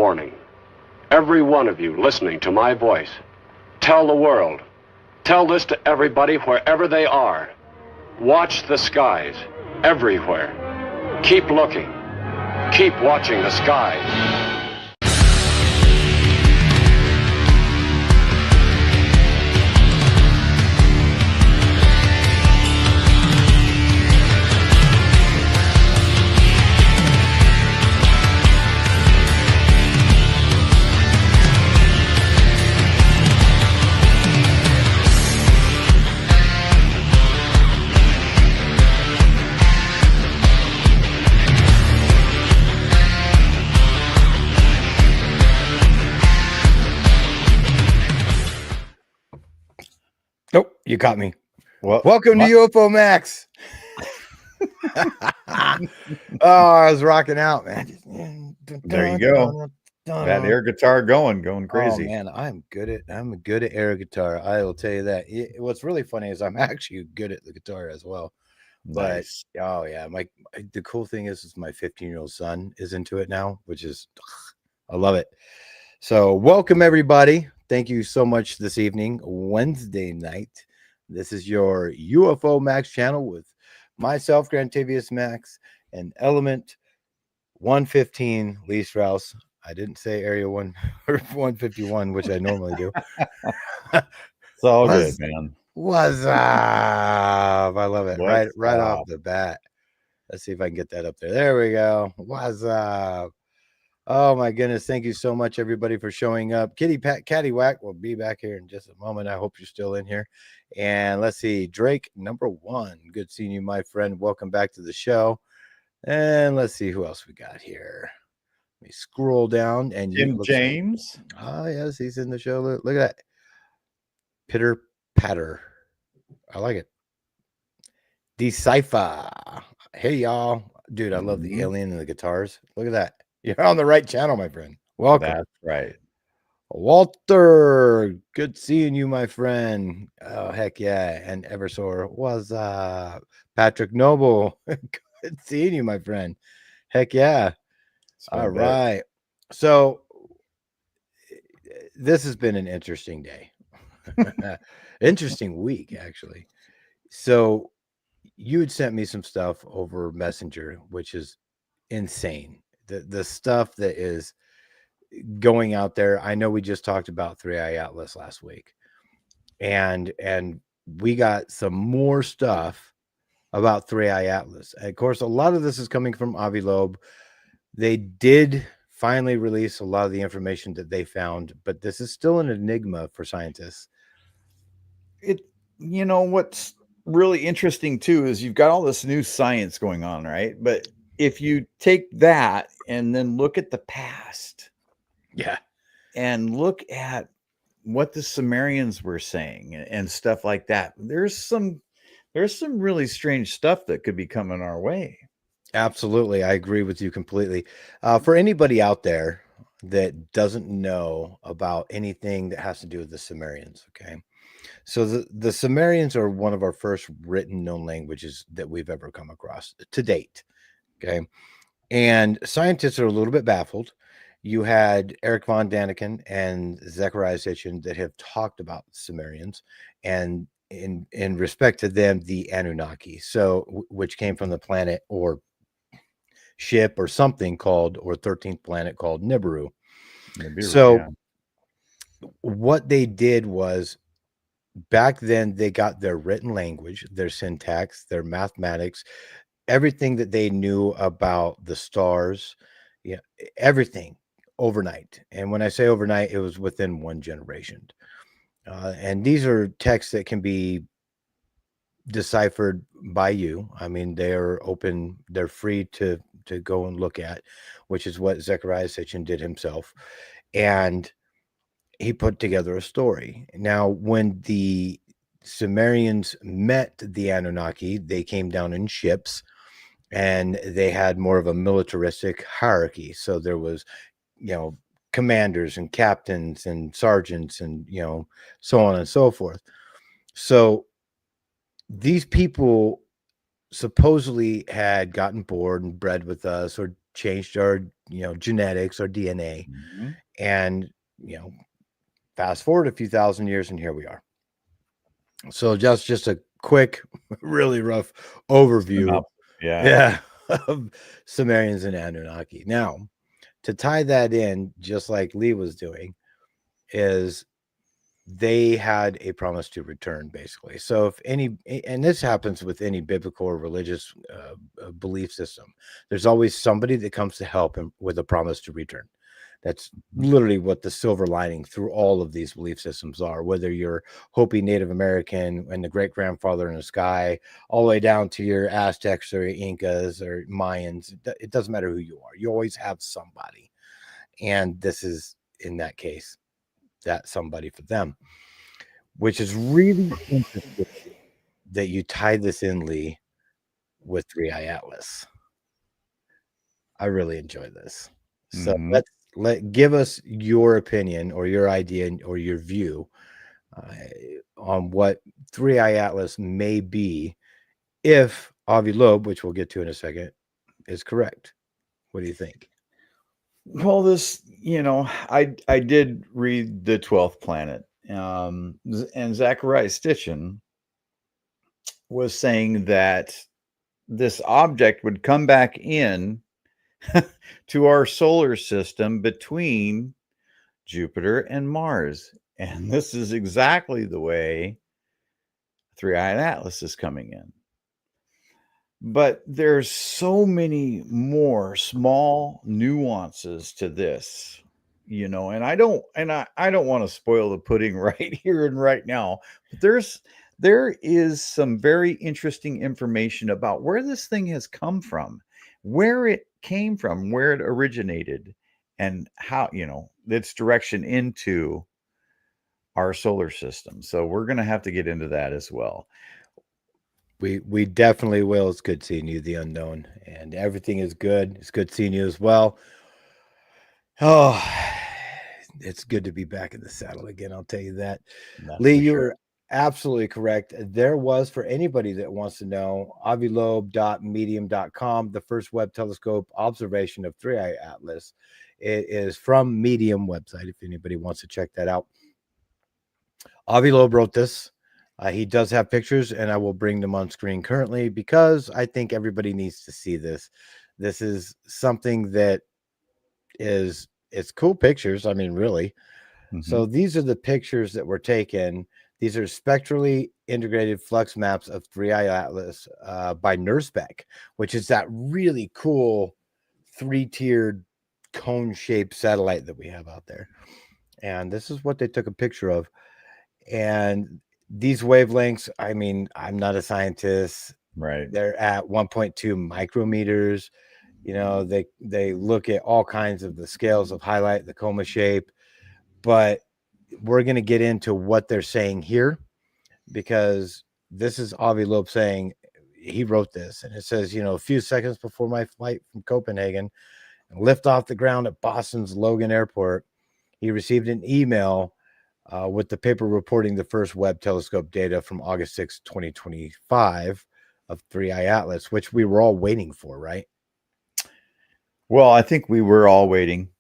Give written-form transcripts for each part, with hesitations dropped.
Warning. Every one of you listening to my voice, tell the world. Tell this to everybody wherever they are. Watch the skies everywhere. Keep looking. Keep watching the skies. Nope, you caught me. Well, welcome to UFO Maxx. I was rocking out, man. There you go. That air guitar going crazy. Oh man, I'm good at air guitar. I will tell you that. What's really funny is I'm actually good at the guitar as well. Nice. But oh yeah, the cool thing is my 15-year-old son is into it now, which is I love it. So welcome everybody. Thank you so much this evening, Wednesday night. This is your UFO Max channel with myself, Grantavious Maxx, and Element 115, Lee Strauss. I didn't say Area 1 or 151, which I normally do. It's all good, man. What's up? I love it. Right off the bat. Let's see if I can get that up there. There we go. What's up? Oh my goodness. Thank you so much, everybody, for showing up. Kitty Pat Caddywhack will be back here in just a moment. I hope you're still in here. And let's see, Drake number 1. Good seeing you, my friend. Welcome back to the show. And let's see who else we got here. Let me scroll down and Jim James. Oh yes, he's in the show. Look at that. Pitter patter. I like it. Decipher. Hey y'all. Dude, I love the alien and the guitars. Look at that. You're on the right channel, my friend. Welcome. That's right. Walter, good seeing you, my friend. Oh, heck yeah. And Eversor was Patrick Noble. Good seeing you, my friend. Heck yeah. All right. So this has been an interesting day. Interesting week, actually. So you had sent me some stuff over Messenger, which is insane. The stuff that is going out there. I know we just talked about 3i Atlas last week, and we got some more stuff about 3i Atlas. And of course, a lot of this is coming from Avi Loeb. They did finally release a lot of the information that they found, but this is still an enigma for scientists. You know what's really interesting too is you've got all this new science going on, right? But if you take that and then look at the past, and look at what the Sumerians were saying and stuff like that, there's some really strange stuff that could be coming our way. Absolutely, I agree with you completely. For anybody out there that doesn't know about anything that has to do with the Sumerians, okay? So the Sumerians are one of our first written known languages that we've ever come across to date. Okay. And scientists are a little bit baffled. You had Eric von Daniken and Zechariah Sitchin that have talked about Sumerians, and in respect to them, the Anunnaki, so which came from the planet or ship or something called, or 13th planet called Nibiru. What they did was, back then they got their written language, their syntax, their mathematics, everything that they knew about the stars, everything overnight. And when I say overnight, it was within one generation. And these are texts that can be deciphered by you. I mean, they are open, they're free to go and look at, which is what Zechariah Sitchin did himself. And he put together a story. Now, when the Sumerians met the Anunnaki, they came down in ships, and they had more of a militaristic hierarchy. So there was, commanders and captains and sergeants and, so on and so forth. So these people supposedly had gotten bored and bred with us, or changed our, genetics, our DNA. Mm-hmm. And, fast forward a few thousand years and here we are. So just a quick, really rough overview. Yeah. Of Sumerians and Anunnaki. Now, to tie that in, just like Lee was doing, is they had a promise to return, basically. So if any, and this happens with any biblical or religious belief system, there's always somebody that comes to help him with a promise to return. That's literally what the silver lining through all of these belief systems are, whether you're Hopi Native American and the great grandfather in the sky, all the way down to your Aztecs or Incas or Mayans. It doesn't matter who you are. You always have somebody. And this is, in that case, that somebody for them, which is really interesting that you tied this in, Lee, with 3i Atlas. I really enjoy this. So give us your opinion or your idea or your view on what 3i Atlas may be, if Avi Loeb, which we'll get to in a second, is correct. What do you think? Well, this, I did read The 12th Planet, and Zachariah Stitchin was saying that this object would come back in to our solar system between Jupiter and Mars. And this is exactly the way 3i Atlas is coming in. But there's so many more small nuances to this, and I don't want to spoil the pudding right here and right now. But there is some very interesting information about where this thing has come from, where it came from, where it originated, and how, its direction into our solar system. So we're going to have to get into that as well. We definitely will. It's good seeing you, the unknown, and everything is good. It's good seeing you as well. Oh, it's good to be back in the saddle again. I'll tell you that. Lee, you were absolutely correct. There was, for anybody that wants to know, aviloeb.medium.com, the first web telescope observation of 3i Atlas. It is from Medium website, if anybody wants to check that out. Avi Loeb wrote this. He does have pictures, and I will bring them on screen currently because I think everybody needs to see this. This is something that it's cool pictures. I mean, really. So these are the pictures that were taken. These are spectrally integrated flux maps of 3i Atlas by NurseSpec, which is that really cool 3-tiered cone-shaped satellite that we have out there. And this is what they took a picture of. And these wavelengths, I mean, I'm not a scientist. Right. They're at 1.2 micrometers. They look at all kinds of the scales of highlight, the coma shape. But we're going to get into what they're saying here, because this is Avi Loeb saying, he wrote this, and it says, a few seconds before my flight from Copenhagen and lift off the ground at Boston's Logan Airport, he received an email with the paper reporting the first Webb telescope data from August 6, 2025 of 3i Atlas, which we were all waiting for, right? Well, I think we were all waiting.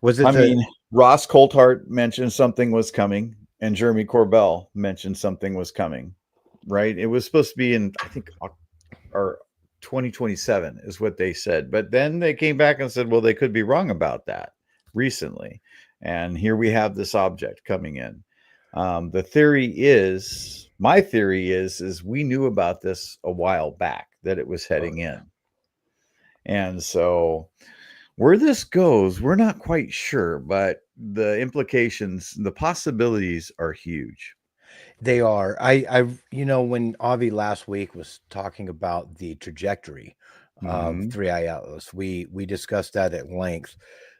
Was it? Ross Coulthart mentioned something was coming, and Jeremy Corbell mentioned something was coming, right? It was supposed to be in, I think, or 2027 is what they said. But then they came back and said, well, they could be wrong about that recently. And here we have this object coming in. My theory is we knew about this a while back, that it was heading in. And so where this goes, we're not quite sure, but the implications, the possibilities are huge. They are. I when Avi last week was talking about the trajectory of 3i Atlas, we discussed that at length.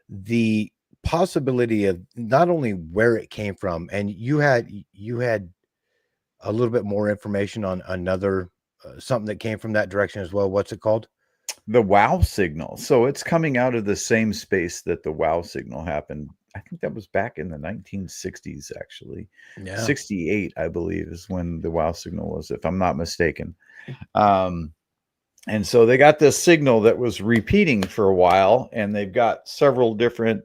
The possibility of not only where it came from, and you had a little bit more information on another something that came from that direction as well. What's it called? The WOW signal. So it's coming out of the same space that the WOW signal happened. I think that was back in the 1960s, actually. Yeah. 68, I believe, is when the WOW signal was, if I'm not mistaken. And so they got this signal that was repeating for a while, and they've got several different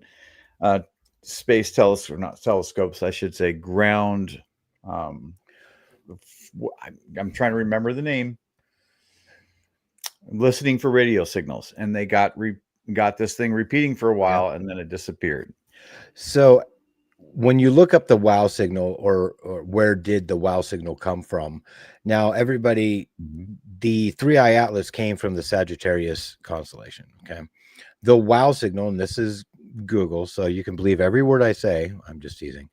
space telescopes, not telescopes, I should say, ground. I'm trying to remember the name. Listening for radio signals, and they got this thing repeating for a while, and then it disappeared. So when you look up the wow signal, or where did the wow signal come from? Now, everybody, the 3i Atlas came from the Sagittarius constellation. Okay. The wow signal, and this is Google, so you can believe every word I say. I'm just teasing.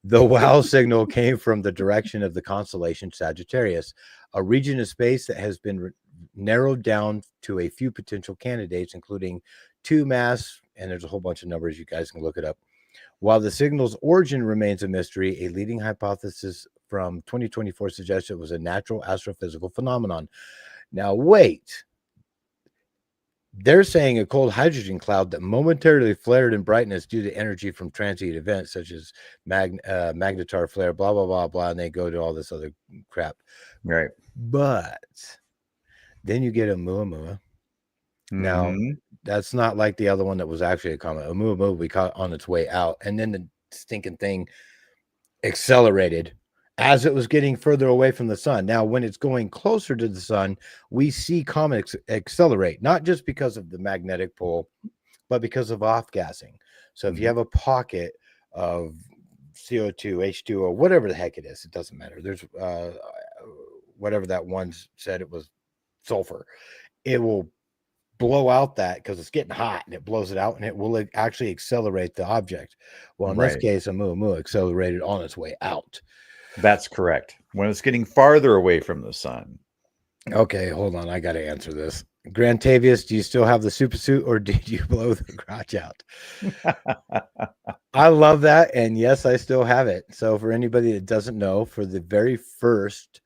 The wow signal came from the direction of the constellation Sagittarius, a region of space that has been narrowed down to a few potential candidates, including 2 mass, and there's a whole bunch of numbers. You guys can look it up. While the signal's origin remains a mystery, a leading hypothesis from 2024 suggests it was a natural astrophysical phenomenon. Now, wait. They're saying a cold hydrogen cloud that momentarily flared in brightness due to energy from transient events such as magnetar flare, blah, blah, blah, blah, and they go to all this other crap. Right. But then you get Oumuamua. Now, that's not like the other one that was actually a comet. Oumuamua we caught on its way out, and then the stinking thing accelerated as it was getting further away from the sun. Now, when it's going closer to the sun, we see comets accelerate, not just because of the magnetic pull, but because of off-gassing. So if you have a pocket of CO2, H2O, whatever the heck it is, it doesn't matter. There's whatever that one said, it was sulfur. It will blow out that because it's getting hot, and it blows it out, and it will actually accelerate the object. Well, in this case, Oumuamua accelerated on its way out. That's correct. When it's getting farther away from the sun. Okay, hold on. I got to answer this. Grantavious, do you still have the super suit, or did you blow the crotch out? I love that. And yes, I still have it. So for anybody that doesn't know, for the very first,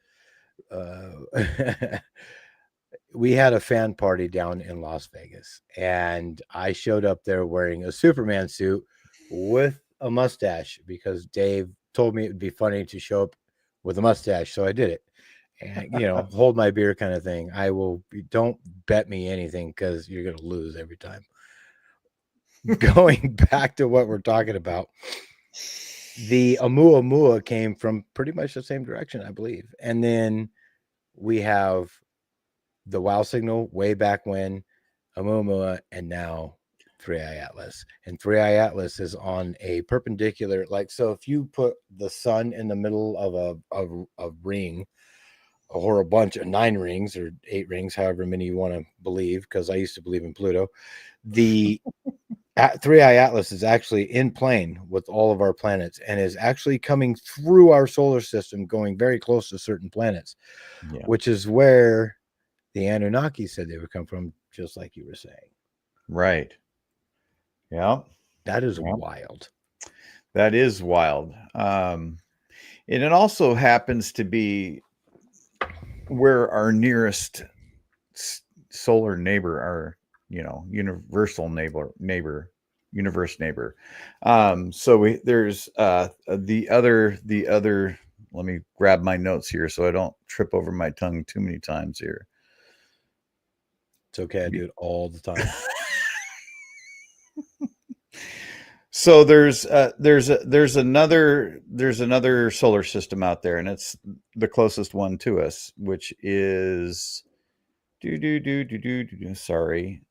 we had a fan party down in Las Vegas, and I showed up there wearing a Superman suit with a mustache because Dave told me it would be funny to show up with a mustache. So I did it, and, hold my beer kind of thing. Don't bet me anything because you're going to lose every time. Going back to what we're talking about, the Oumuamua came from pretty much the same direction, I believe. And then we have the wow signal way back when, Oumuamua, and now 3i Atlas. And 3i Atlas is on a perpendicular, so if you put the sun in the middle of a ring, or a bunch of 9 rings or 8 rings, however many you want to believe, because I used to believe in Pluto, the 3i Atlas is actually in plane with all of our planets and is actually coming through our solar system, going very close to certain planets, which is where the Anunnaki said they would come from, just like you were saying. Right. Yeah. That is wild. That is wild. And it also happens to be where our nearest solar neighbor, our, universal universe neighbor. So there's the other, let me grab my notes here so I don't trip over my tongue too many times here. It's okay. I do it all the time. So there's another solar system out there, and it's the closest one to us, which is sorry,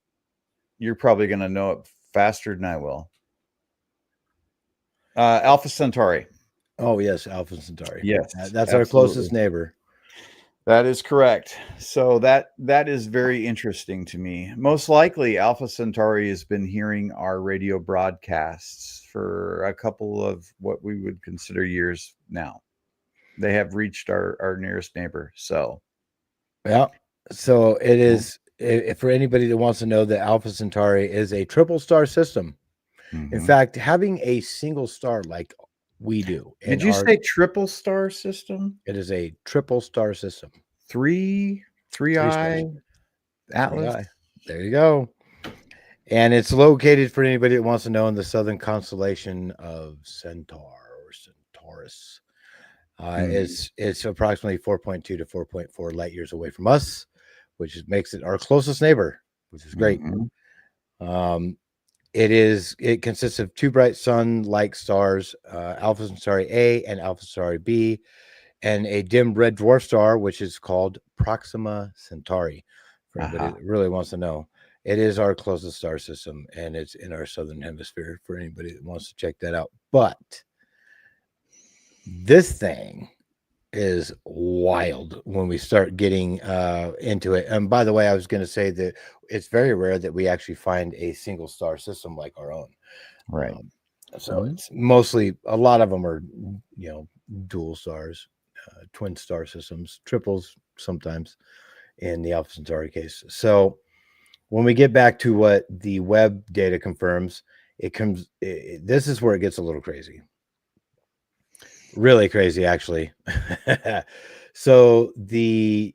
you're probably going to know it faster than I will. Alpha Centauri. Oh yes, Alpha Centauri. Yes, that's our closest neighbor. That is correct. So that is very interesting to me. Most likely, Alpha Centauri has been hearing our radio broadcasts for a couple of what we would consider years now. They have reached our nearest neighbor. So, yeah. So it is. For anybody that wants to know, that Alpha Centauri is a triple star system. In fact, having a single star like we do. Did you say triple star system? It is a triple star system. 3i Atlas. 3i. There you go. And it's located, for anybody that wants to know, in the southern constellation of Centaur or Centaurus. It's approximately 4.2 to 4.4 light years away from us, which makes it our closest neighbor, which is great. It consists of two bright sun-like stars, Alpha Centauri A and Alpha Centauri B, and a dim red dwarf star, which is called Proxima Centauri. For anybody that really wants to know, it is our closest star system, and it's in our southern hemisphere. For anybody that wants to check that out, but this thing is wild when we start getting into it. And by the way, I was going to say that it's very rare that we actually find a single star system like our own. Right. So it's mostly, a lot of them are, dual stars, twin star systems, triples sometimes in the Alpha Centauri case. So when we get back to what the Webb data confirms, this is where it gets a little crazy. Really crazy, actually. So the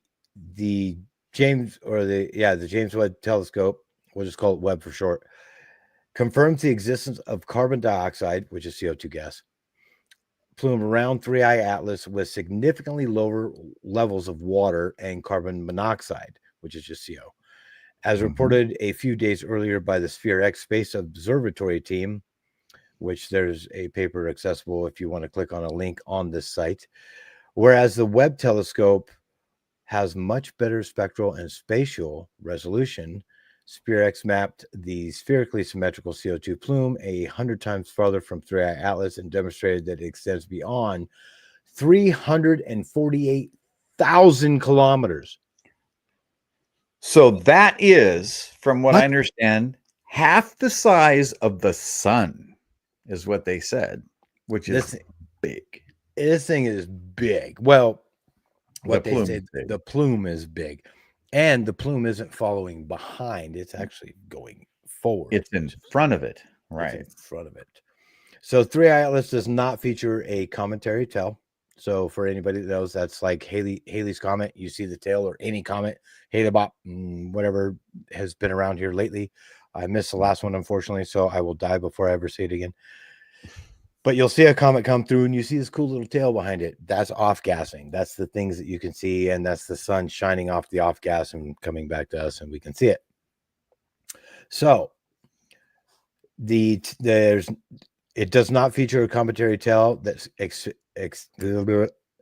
James Webb Telescope, we'll just call it Webb for short, confirms the existence of carbon dioxide, which is CO2 gas, plume around 3I Atlas with significantly lower levels of water and carbon monoxide, which is just CO. As reported a few days earlier by the Sphere X Space Observatory team, which there's a paper accessible if you want to click on a link on this site. Whereas the Webb telescope has much better spectral and spatial resolution, Sphere X mapped the spherically symmetrical CO2 plume 100 times farther from 3I Atlas and demonstrated that it extends beyond 348,000 kilometers. So that is, from what I understand, half the size of the sun. Is what they said, which is big. This thing is big. Well, what they said, the plume is big, and the plume isn't following behind. It's actually going forward. It's in front of it. Right. It's in front of it. So 3I Atlas does not feature a cometary tail. So for anybody that knows, that's like Halley's Comet. You see the tail, or any comet, Hale-Bopp, whatever has been around here lately. I missed the last one, unfortunately, so I will die before I ever see it again. But you'll see a comet come through, and you see this cool little tail behind it. That's off-gassing. That's the things that you can see, and that's the sun shining off the off-gas and coming back to us, and we can see it. So it does not feature a cometary tail that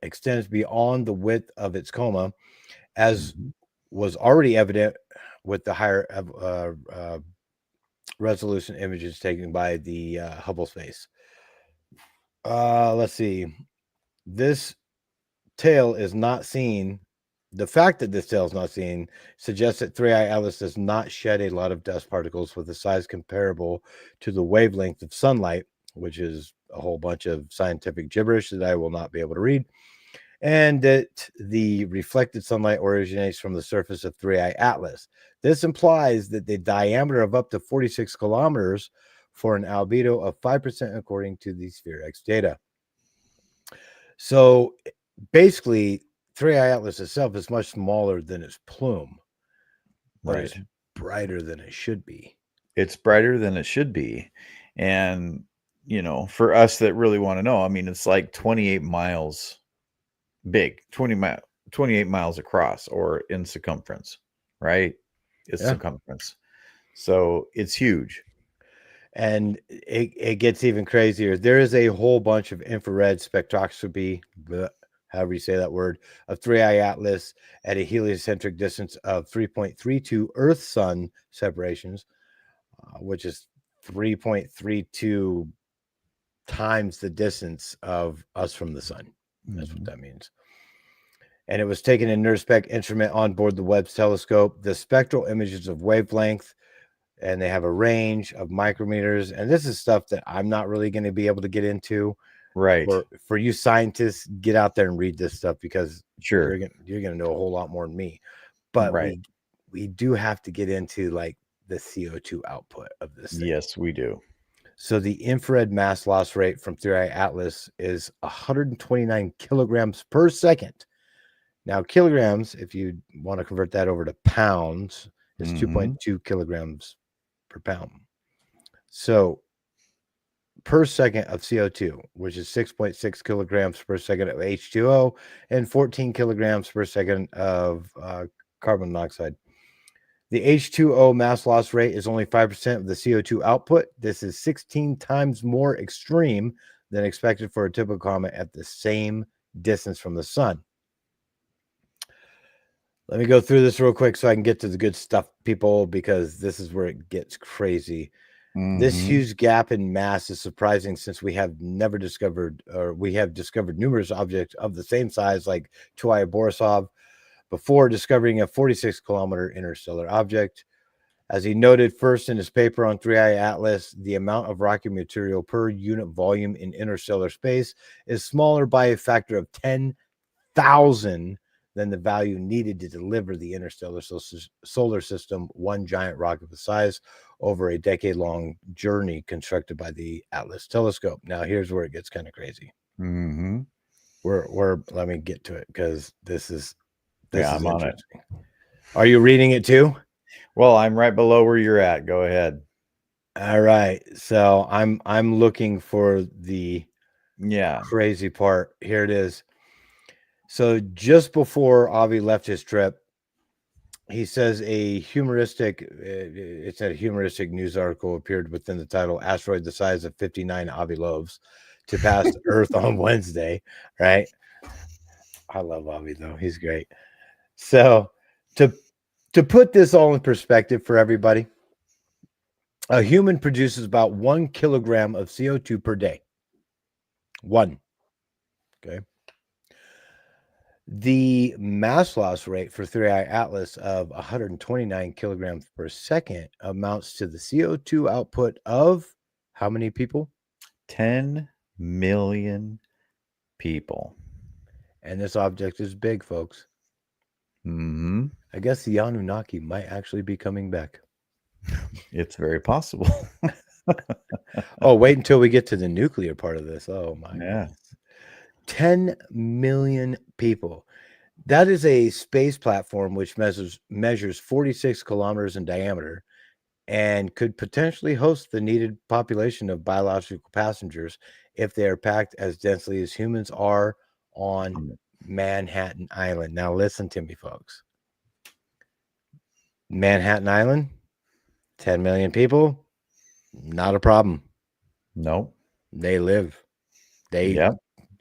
extends beyond the width of its coma, as was already evident with the higher resolution images taken by the Hubble space. Let's see. This tail is not seen. The fact that this tail is not seen suggests that 3I Atlas does not shed a lot of dust particles with a size comparable to the wavelength of sunlight, which is a whole bunch of scientific gibberish that I will not be able to read, and that the reflected sunlight originates from the surface of 3I Atlas. This implies that the diameter of up to 46 kilometers for an albedo of 5%, according to the Sphere X data. So basically, 3I Atlas itself is much smaller than its plume, but it's brighter than it should be. It's brighter than it should be. And, for us that really want to know, I mean, it's like 28 miles big, 28 miles across, or in circumference, right? It's circumference. So it's huge. And it gets even crazier. There is a whole bunch of infrared spectroscopy, however you say that word, of 3I Atlas at a heliocentric distance of 3.32 Earth-Sun separations, which is 3.32 times the distance of us from the sun. That's what that means. And it was taken in NIRSpec instrument on board the Webb telescope. The spectral images of wavelength, and they have a range of micrometers. And this is stuff that I'm not really going to be able to get into. Right. For you scientists, get out there and read this stuff, because you're going to know a whole lot more than me. But we do have to get into like the CO2 output of this thing. Yes, we do. So the infrared mass loss rate from 3I Atlas is 129 kilograms per second. Now, kilograms, if you want to convert that over to pounds, is 2.2 kilograms per pound. So per second of CO2, which is 6.6 kilograms per second of H2O, and 14 kilograms per second of carbon monoxide. The H2O mass loss rate is only 5% of the CO2 output. This is 16 times more extreme than expected for a typical comet at the same distance from the sun. Let me go through this real quick so I can get to the good stuff, people, because this is where it gets crazy. This huge gap in mass is surprising since we have discovered numerous objects of the same size like Chuya-Borisov before discovering a 46-kilometer interstellar object. As he noted first in his paper on 3i Atlas, the amount of rocky material per unit volume in interstellar space is smaller by a factor of 10,000 than the value needed to deliver the interstellar solar system one giant rocket of the size over a decade-long journey constructed by the Atlas telescope. Now, here's where it gets kind of crazy. Let me get to it because this is I'm on it. Are you reading it too? Well, I'm right below where you're at. Go ahead. All right. So I'm looking for the crazy part. Here it is. So just before Avi left his trip, he says it's a humoristic news article appeared within the title "Asteroid the size of 59 Avi Loebs to pass Earth on Wednesday." Right? I love Avi though; he's great. So to put this all in perspective for everybody, a human produces about 1 kilogram of CO2 per day. One. Okay. The mass loss rate for 3i Atlas of 129 kilograms per second amounts to the CO2 output of how many people? 10 million people. And this object is big, folks. I guess the Anunnaki might actually be coming back. It's very possible. Oh, wait until we get to the nuclear part of this. Oh, my goodness. 10 million people. That is a space platform which measures 46 kilometers in diameter and could potentially host the needed population of biological passengers if they are packed as densely as humans are on Manhattan Island. Now, listen to me, folks. Manhattan Island, 10 million people, not a problem. No. They live. They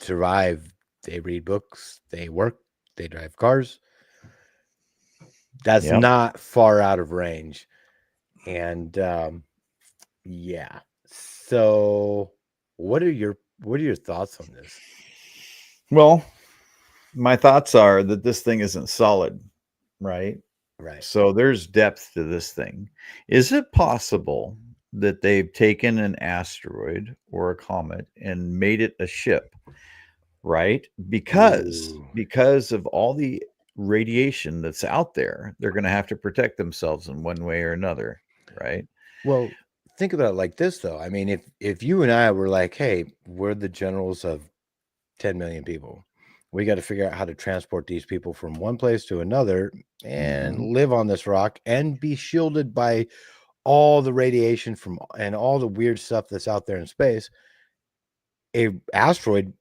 survive. They read books. They work. They drive cars. That's not far out of range. And so what are your thoughts on this? Well, my thoughts are that this thing isn't solid, right? So there's depth to this thing. Is it possible that they've taken an asteroid or a comet and made it a ship, right? Because of all the radiation that's out there, they're going to have to protect themselves in one way or another, right? Well, think about it like this, though. I mean, if you and I were like, hey, we're the generals of 10 million people, we got to figure out how to transport these people from one place to another and live on this rock and be shielded by all the radiation from and all the weird stuff that's out there in space. A asteroid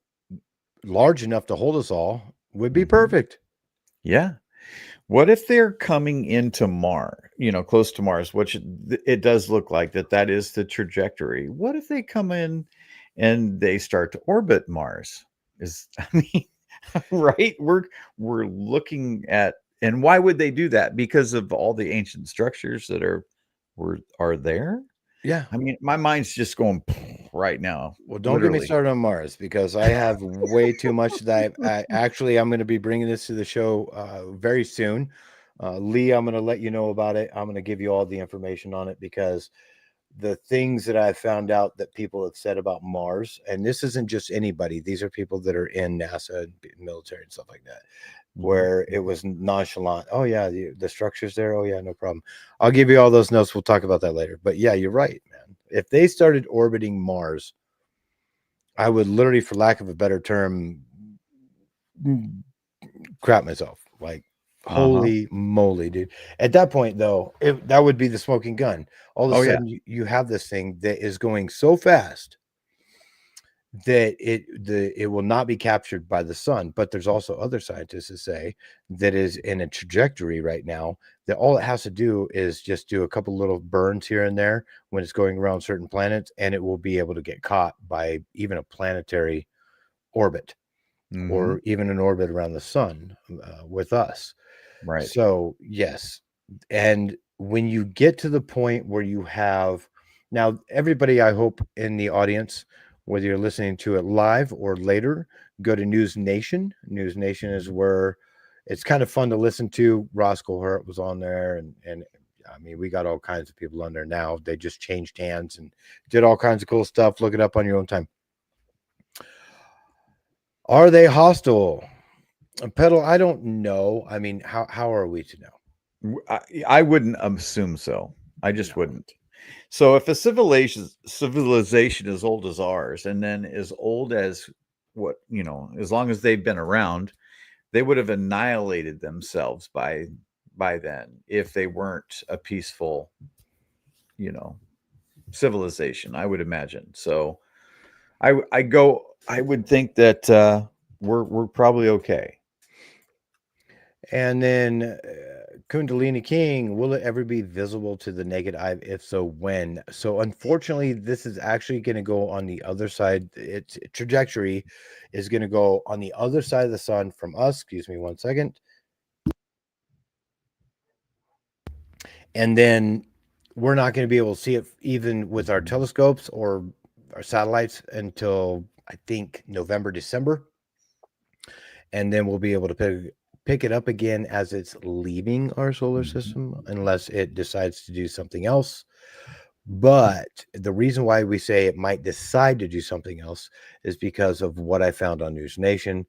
large enough to hold us all would be perfect. Yeah. What if they're coming into Mars, close to Mars, which it does look like that is the trajectory. What if they come in and they start to orbit Mars? Right? We're looking at, and why would they do that? Because of all the ancient structures that are there. Yeah. I mean, my mind's just going right now. Well, don't get me started on Mars because I have way too much that I'm going to be bringing this to the show very soon. Lee, I'm going to let you know about it. I'm going to give you all the information on it because the things that I've found out that people have said about Mars, and this isn't just anybody. These are people that are in NASA and military and stuff like that, where it was nonchalant. Oh, yeah, the structure's there. Oh, yeah, no problem. I'll give you all those notes. We'll talk about that later. But yeah, you're right, man. If they started orbiting Mars, I would literally, for lack of a better term, crap myself. Like, holy moly, dude. At that point, though, that would be the smoking gun. All of a sudden, you have this thing that is going so fast that it will not be captured by the sun. But there's also other scientists that say that is in a trajectory right now that all it has to do is just do a couple little burns here and there when it's going around certain planets, and it will be able to get caught by even a planetary orbit or even an orbit around the sun with us. Right. So yes, and when you get to the point where you have now, everybody, I hope in the audience, whether you're listening to it live or later, go to News Nation. News Nation is where it's kind of fun to listen to. Ross Cohort was on there, and I mean, we got all kinds of people on there now. They just changed hands and did all kinds of cool stuff. Look it up on your own time. Are they hostile? Pedal, I don't know. I mean, how are we to know? I wouldn't assume so. I just wouldn't. So if a civilization as old as ours, and then as old as what, as long as they've been around, they would have annihilated themselves by then if they weren't a peaceful, civilization, I would imagine. So I would think that we're probably okay. And then Kundalini King, will it ever be visible to the naked eye? If so, when? So unfortunately, this is actually going to go on the other side. Its trajectory is going to go on the other side of the sun from us. Excuse me 1 second. And then we're not going to be able to see it even with our telescopes or our satellites until I think November, December. And then we'll be able to pick it up again as it's leaving our solar system, unless it decides to do something else. But the reason why we say it might decide to do something else is because of what I found on News Nation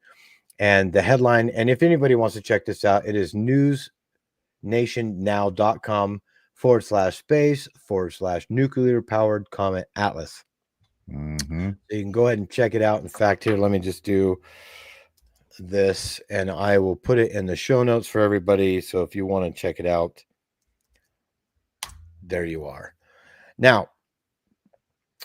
and the headline. And if anybody wants to check this out, it is newsnationnow.com/space/nuclear powered Comet Atlas. So you can go ahead and check it out. In fact, here, let me just do this and I will put it in the show notes for everybody. So if you want to check it out, there you are. Now,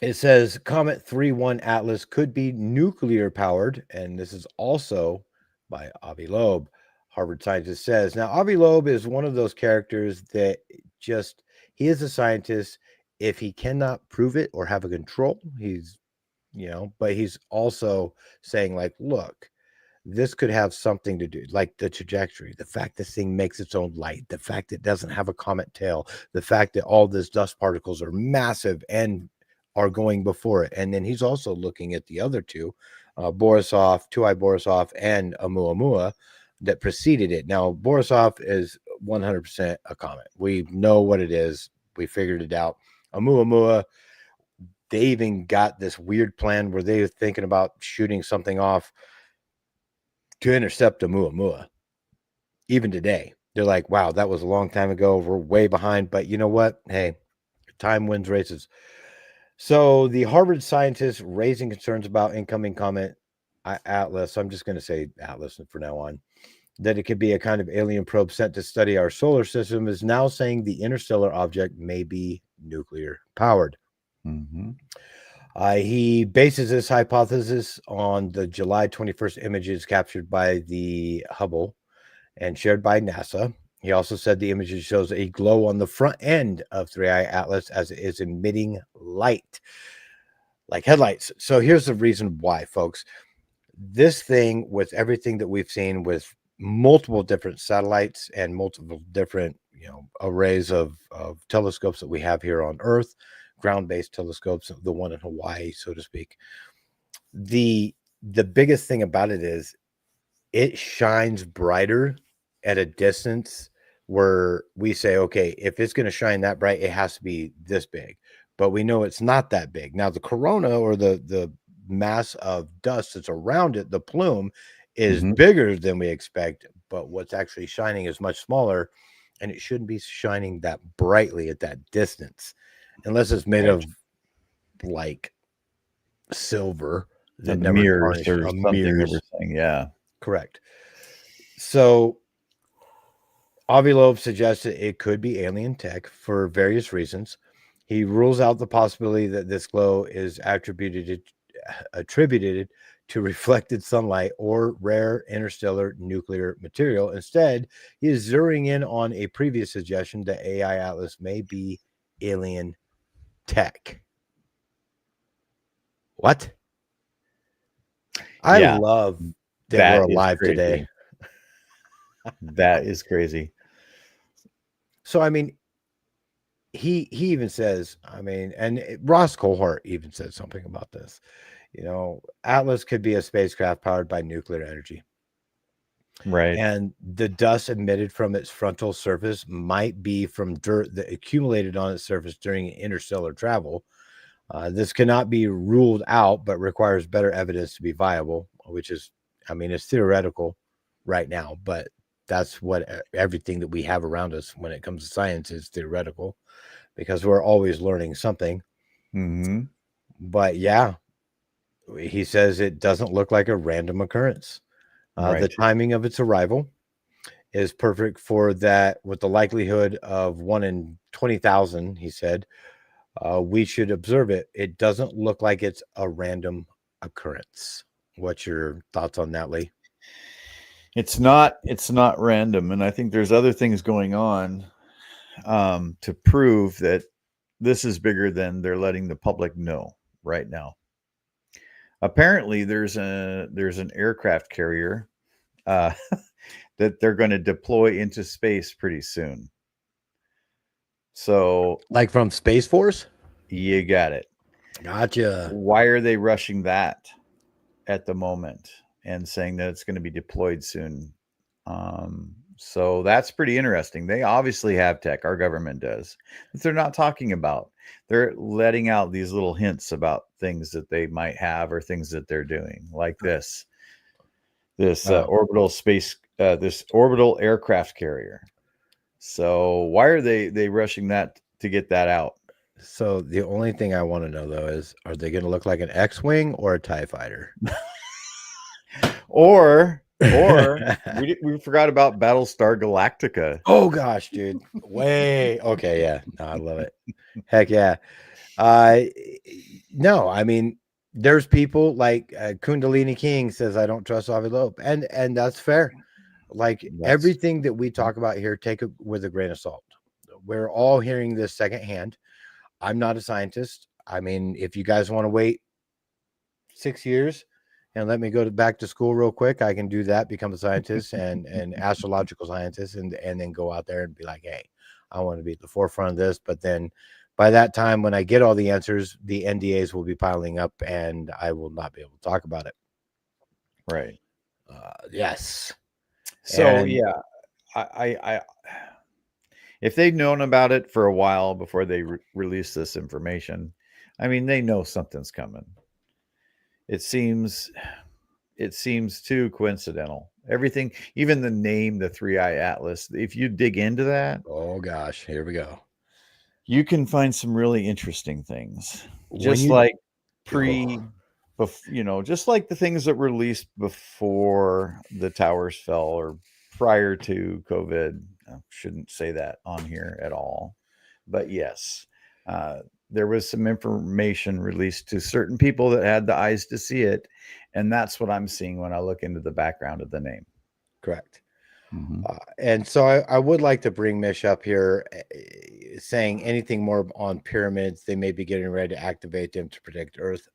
it says Comet 31 Atlas could be nuclear powered, and this is also by Avi Loeb, Harvard scientist says. Now, Avi Loeb is one of those characters that he is a scientist. If he cannot prove it or have a control, he's, but he's also saying, like, look, this could have something to do, like the trajectory, the fact this thing makes its own light, the fact it doesn't have a comet tail, the fact that all these dust particles are massive and are going before it. And then he's also looking at the other two, Borisov, 2i Borisov, and Oumuamua that preceded it. Now, Borisov is 100% a comet. We know what it is. We figured it out. Oumuamua, they even got this weird plan where they were thinking about shooting something off to intercept Oumuamua. Even today, they're like, wow, that was a long time ago. We're way behind. But you know what? Hey, time wins races. So the Harvard scientists raising concerns about incoming Comet Atlas, I'm just going to say Atlas for now on, that it could be a kind of alien probe sent to study our solar system, is now saying the interstellar object may be nuclear powered. He bases this hypothesis on the July 21st images captured by the Hubble and shared by NASA. He also said the images shows a glow on the front end of 3i Atlas as it is emitting light, like headlights. So here's the reason why, folks. This thing, with everything that we've seen with multiple different satellites and multiple different, arrays of telescopes that we have here on Earth, ground-based telescopes, the one in Hawaii, so to speak. The biggest thing about it is it shines brighter at a distance where we say, okay, if it's going to shine that bright, it has to be this big. But we know it's not that big. Now, the corona, or the mass of dust that's around it, the plume, is bigger than we expect, but what's actually shining is much smaller, and it shouldn't be shining that brightly at that distance unless it's made of like silver that never mirrors or something. Mirrors. Yeah, correct. So Avi Loeb suggested it could be alien tech for various reasons. He rules out the possibility that this glow is attributed attributed to reflected sunlight or rare interstellar nuclear material. Instead, he is zeroing in on a previous suggestion that AI Atlas may be alien tech. What? I love that we're alive today. That is crazy. So, I mean, he even says, I mean, and Ross Cohort even said something about this. You know, Atlas could be a spacecraft powered by nuclear energy. Right. And the dust emitted from its frontal surface might be from dirt that accumulated on its surface during interstellar travel. This cannot be ruled out, but requires better evidence to be viable, which is, I mean, it's theoretical right now, but that's what everything that we have around us when it comes to science is theoretical, because we're always learning something. Mm-hmm. But yeah, he says it doesn't look like a random occurrence. Right. The timing of its arrival is perfect for that, with the likelihood of 1 in 20,000, he said. We should observe it. It doesn't look like it's a random occurrence. What's your thoughts on that, Lee? It's not random. And I think there's other things going on to prove that this is bigger than they're letting the public know right now. Apparently there's an aircraft carrier that they're going to deploy into space pretty soon. So, like from Space Force? You got it. Gotcha. Why are they rushing that at the moment and saying that it's going to be deployed soon? So that's pretty interesting. They obviously have tech. Our government does. But they're not talking about. They're letting out these little hints about things that they might have or things that they're doing, like this orbital aircraft carrier. So why are they rushing that to get that out? So the only thing I want to know, though, is, are they going to look like an X-Wing or a TIE fighter? or we forgot about Battlestar Galactica. Oh gosh, dude. Okay, yeah. No, I love it. Heck yeah. No, I mean, there's people like Kundalini King says, I don't trust Avi Loeb. And that's fair. Like, everything that we talk about here, take it with a grain of salt. We're all hearing this secondhand. I'm not a scientist. I mean, if you guys want to wait 6 years and let me go back to school real quick, I can do that, become a scientist and astrological scientist, and then go out there and be like, hey, I want to be at the forefront of this. But then by that time, when I get all the answers, the NDAs will be piling up and I will not be able to talk about it. Right. Yes. So, yeah, I if they'd known about it for a while before they release this information, I mean, they know something's coming. It seems too coincidental. Everything, even the name, the 3-Eye Atlas, if you dig into that, oh gosh, here we go. You can find some really interesting things. Just like just like the things that were released before the towers fell or prior to COVID. I shouldn't say that on here at all, but yes, there was some information released to certain people that had the eyes to see it, and that's what I'm seeing when I look into the background of the name. Correct. Mm-hmm. And so I would like to bring Mish up here, saying anything more on pyramids. They may be getting ready to activate them to protect Earth, ?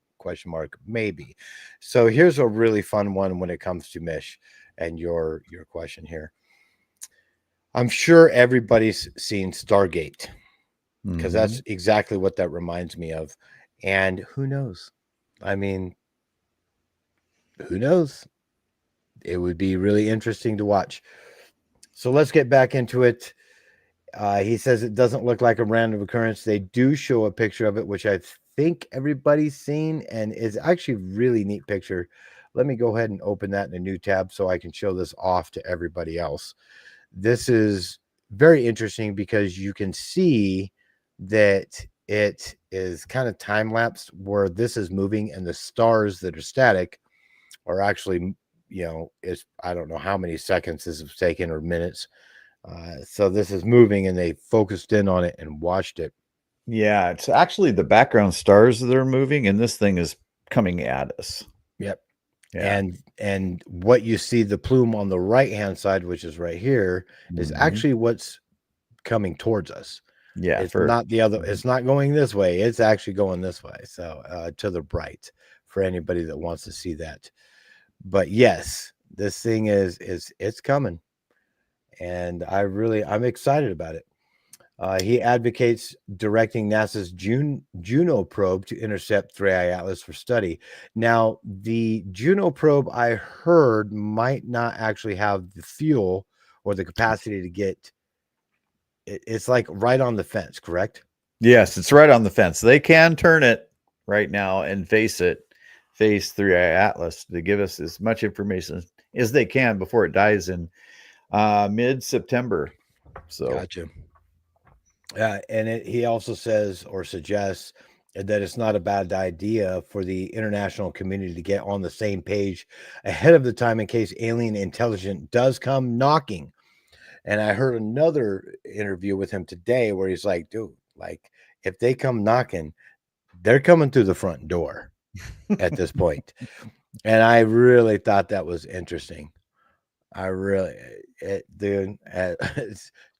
Maybe. So here's a really fun one when it comes to Mish and your question here. I'm sure everybody's seen Stargate, because that's exactly what that reminds me of. And who knows? I mean, who knows? It would be really interesting to watch. So let's get back into it. He says it doesn't look like a random occurrence. They do show a picture of it, which I think everybody's seen, and is actually a really neat picture. Let me go ahead and open that in a new tab so I can show this off to everybody else. This is very interesting because you can see that it is kind of time-lapsed, where this is moving and the stars that are static are actually, it's, I don't know how many seconds this has taken or minutes. So this is moving and they focused in on it and watched it. Yeah, it's actually the background stars that are moving, and this thing is coming at us. Yep. Yeah. And what you see, the plume on the right hand side, which is right here, is actually what's coming towards us. Yeah, it's not the other. It's not going this way. It's actually going this way. So to the right, for anybody that wants to see that. But yes, this thing it's coming, and I'm excited about it. He advocates directing NASA's Juno probe to intercept 3I Atlas for study. Now, the Juno probe, I heard, might not actually have the fuel or the capacity to get. It's like right on the fence, correct? Yes, it's right on the fence. They can turn it right now and face 3I Atlas to give us as much information as they can before it dies in mid-September. So gotcha. And he also says or suggests that it's not a bad idea for the international community to get on the same page ahead of the time in case alien intelligence does come knocking. And I heard another interview with him today where he's like, dude, like if they come knocking, they're coming through the front door at this point. And I really thought that was interesting.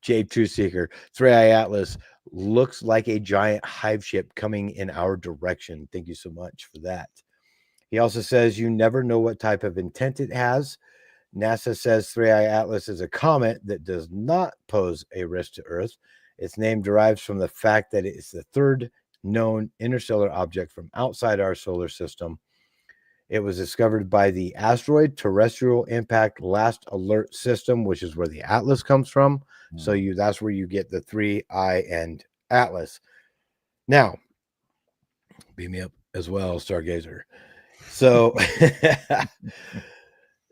Jade True Seeker, 3I Atlas looks like a giant hive ship coming in our direction. Thank you so much for that. He also says you never know what type of intent it has. NASA says 3I Atlas is a comet that does not pose a risk to Earth. Its name derives from the fact that it is the third known interstellar object from outside our solar system. It was discovered by the Asteroid Terrestrial Impact Last Alert System, which is where the Atlas comes from. So that's where you get the 3I and Atlas. Now, beam me up as well, Stargazer. So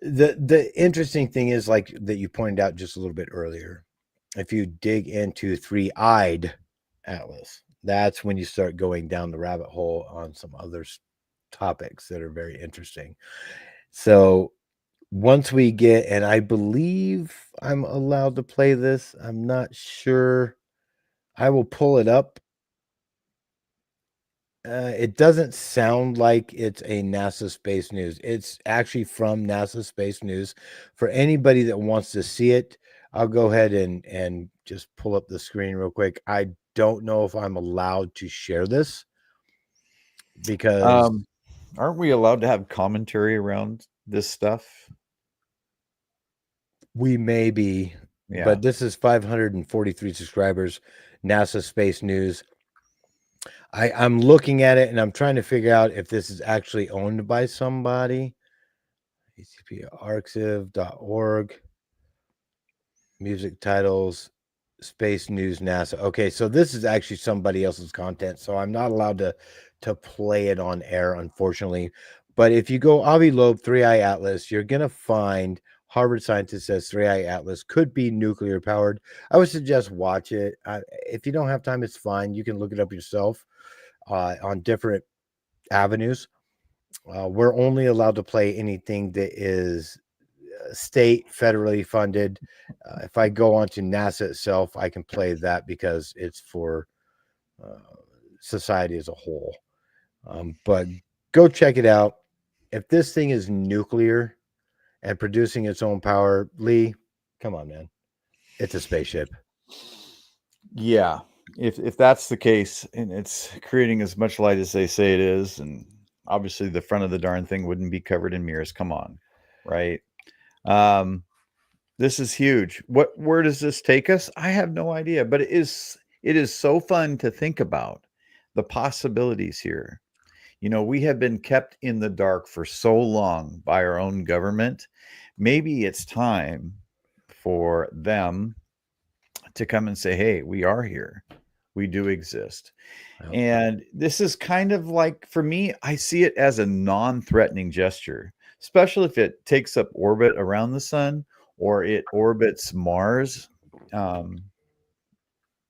the interesting thing is, like that you pointed out just a little bit earlier, if you dig into 3-eyed Atlas, that's when you start going down the rabbit hole on some other topics that are very interesting. So once we get, and I believe I'm allowed to play this, I'm not sure, I will pull it up. It doesn't sound like it's a NASA Space News. It's actually from NASA Space News. For anybody that wants to see it, I'll go ahead and just pull up the screen real quick. I don't know if I'm allowed to share this because aren't we allowed to have commentary around this stuff? We may be, but this is 543 subscribers, NASA Space News. I'm looking at it and I'm trying to figure out if this is actually owned by somebody. ACParxiv.org. Music titles, Space News, NASA. Okay, so this is actually somebody else's content, so I'm not allowed to play it on air, unfortunately. But if you go Avi Loeb, 3I Atlas, you're going to find Harvard scientist says 3I Atlas could be nuclear powered. I would suggest watch it. If you don't have time, it's fine. You can look it up yourself on different avenues. We're only allowed to play anything that is state federally funded. If I go on to NASA itself, I can play that because it's for society as a whole. But go check it out. If this thing is nuclear and producing its own power, Lee, come on, man. It's a spaceship. Yeah. If that's the case, and it's creating as much light as they say it is, and obviously the front of the darn thing wouldn't be covered in mirrors. Come on. Right. This is huge. Where does this take us? I have no idea, but it is so fun to think about the possibilities here. You know, we have been kept in the dark for so long by our own government. Maybe it's time for them to come and say, hey, we are here. We do exist. And this is kind of like, for me, I see it as a non-threatening gesture, especially if it takes up orbit around the sun or it orbits Mars.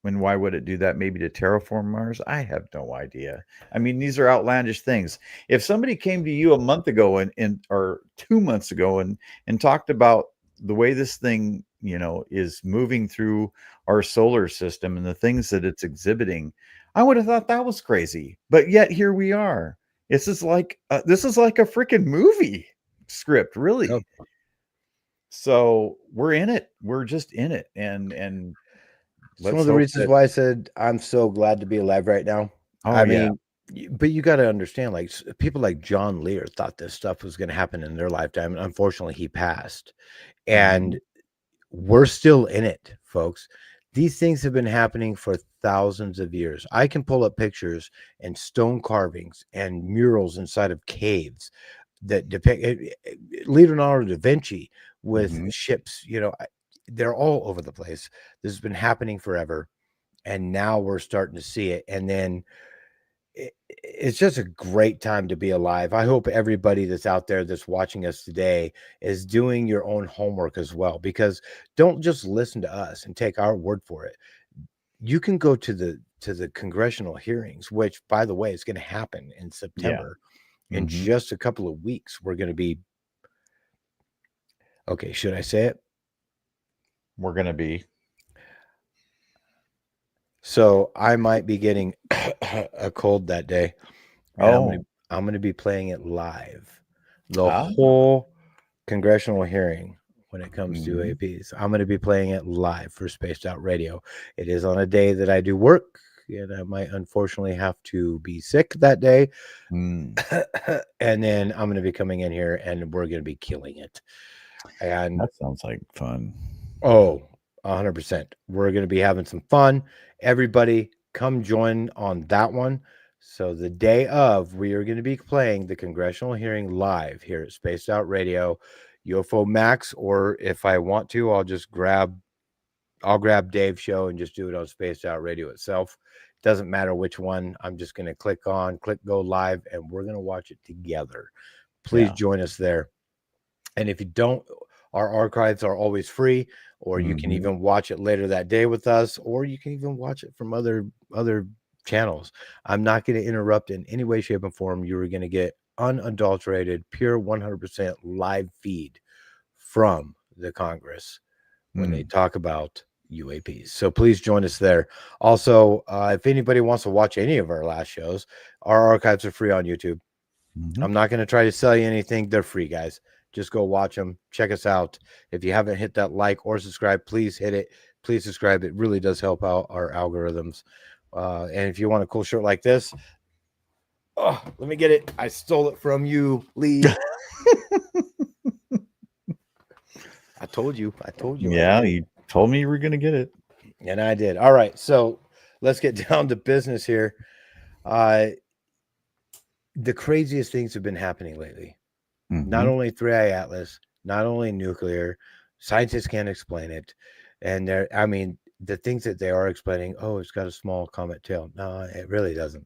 And why would it do that? Maybe to terraform Mars? I have no idea. I mean, these are outlandish things. If somebody came to you a month ago or 2 months ago and talked about the way this thing, you know, is moving through our solar system and the things that it's exhibiting, I would have thought that was crazy. But yet here we are. This is like a freaking movie script, really. Yep. So we're in it. We're just in it, and It's one of the reasons why I said I'm so glad to be alive right now. I mean, but you got to understand, like people like John Lear thought this stuff was going to happen in their lifetime, and unfortunately, he passed. And we're still in it, folks. These things have been happening for thousands of years. I can pull up pictures and stone carvings and murals inside of caves that depict Leonardo da Vinci with ships. You know, they're all over the place. This has been happening forever, and now we're starting to see it. And then it's just a great time to be alive. I hope everybody that's out there that's watching us today is doing your own homework as well, because don't just listen to us and take our word for it. You can go to the congressional hearings, which, by the way, is going to happen in September. In just a couple of weeks. We're going to be, okay, should I say it? We're going to be. So I might be getting a cold that day. I'm going to be playing it live. The whole congressional hearing when it comes to UAPs. I'm going to be playing it live for Spaced Out Radio. It is on a day that I do work, and I might unfortunately have to be sick that day. And then I'm going to be coming in here and we're going to be killing it. And that sounds like fun. Oh, 100%. We're going to be having some fun. Everybody come join on that one. So the day of, we are going to be playing the congressional hearing live here at Spaced Out Radio, UFO Max, or if I want to, I'll grab Dave's show and just do it on Spaced Out Radio itself. Doesn't matter which one. I'm just going to click go live, and we're going to watch it together. Please join us there. And if you don't, our archives are always free, or you can even watch it later that day with us, or you can even watch it from other channels. I'm not going to interrupt in any way, shape, and form. You are going to get unadulterated, pure 100% live feed from the Congress when they talk about UAPs. So please join us there. Also, if anybody wants to watch any of our last shows, our archives are free on YouTube. I'm not going to try to sell you anything. They're free, guys. Just go watch them. Check us out. If you haven't hit that like or subscribe, please hit it. Please subscribe. It really does help out our algorithms. And if you want a cool shirt like this, let me get it. I stole it from you, Lee. I told you. Yeah, you told me you were going to get it. And I did. All right. So let's get down to business here. The craziest things have been happening lately. Not only 3i Atlas, not only nuclear, scientists can't explain it. And the things that they are explaining, it's got a small comet tail. No, it really doesn't.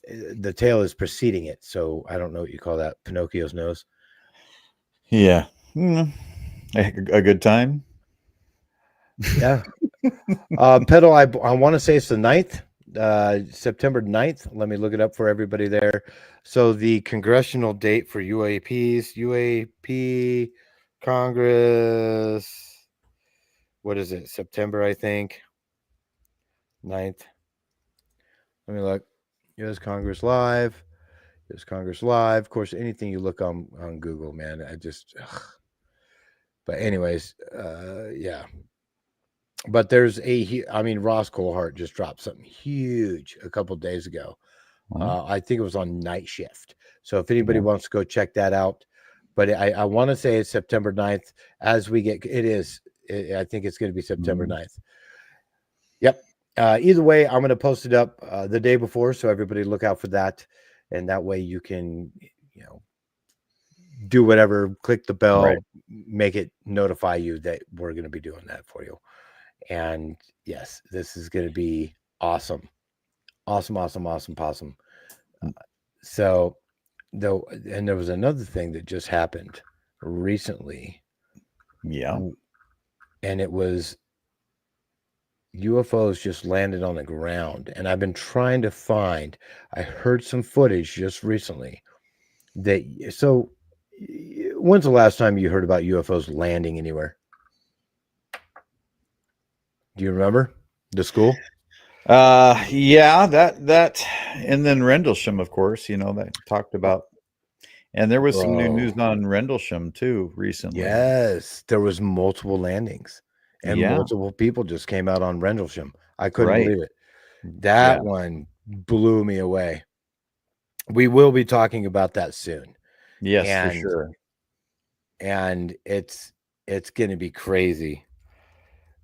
The tail is preceding it. So I don't know what you call that. Pinocchio's nose. Yeah. A good time. Yeah. Pedal, I want to say it's the 9th. September 9th. Let me look it up for everybody there. So the congressional date for UAPs, UAP Congress, what is it? September, I think. 9th. Let me look. U.S. Congress Live. U.S. Congress Live. Of course, anything you look on Google, man, But anyways, yeah. But there's Ross Coulthart just dropped something huge a couple days ago. I think it was on night shift. So if anybody wants to go check that out, but I want to say it's September 9th as we get, I think it's going to be September 9th. Yep. Either way, I'm going to post it up the day before. So everybody look out for that. And that way you can, do whatever, click the bell, make it notify you that we're going to be doing that for you. And yes, this is going to be awesome. Awesome. So though, and there was another thing that just happened recently. Yeah. And it was UFOs just landed on the ground. And I've been trying to find, I heard some footage just recently so when's the last time you heard about UFOs landing anywhere? Do you remember the school? Yeah, that And then Rendlesham, of course, that talked about. And there was some new news on Rendlesham too recently. Yes, there was multiple landings, and multiple people just came out on Rendlesham. I couldn't believe it. That one blew me away. We will be talking about that soon. Yes, for sure. And it's going to be crazy.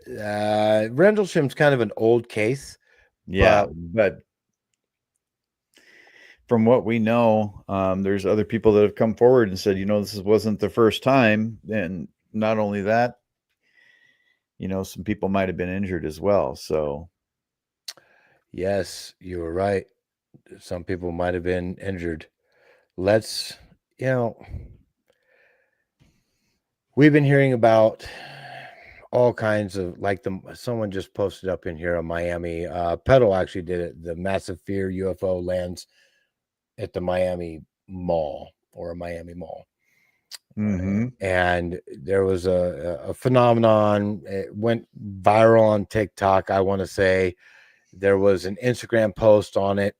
Rendlesham's kind of an old case. Yeah, but from what we know, there's other people that have come forward and said, this wasn't the first time. And not only that, some people might have been injured as well. So, yes, you were right. Some people might have been injured. Let's, we've been hearing about all kinds of, like, someone just posted up in here, a Miami Petal actually did it. The massive fear UFO lands at the Miami Mall, or a Miami Mall. And there was a phenomenon. It went viral on TikTok. I want to say there was an Instagram post on it.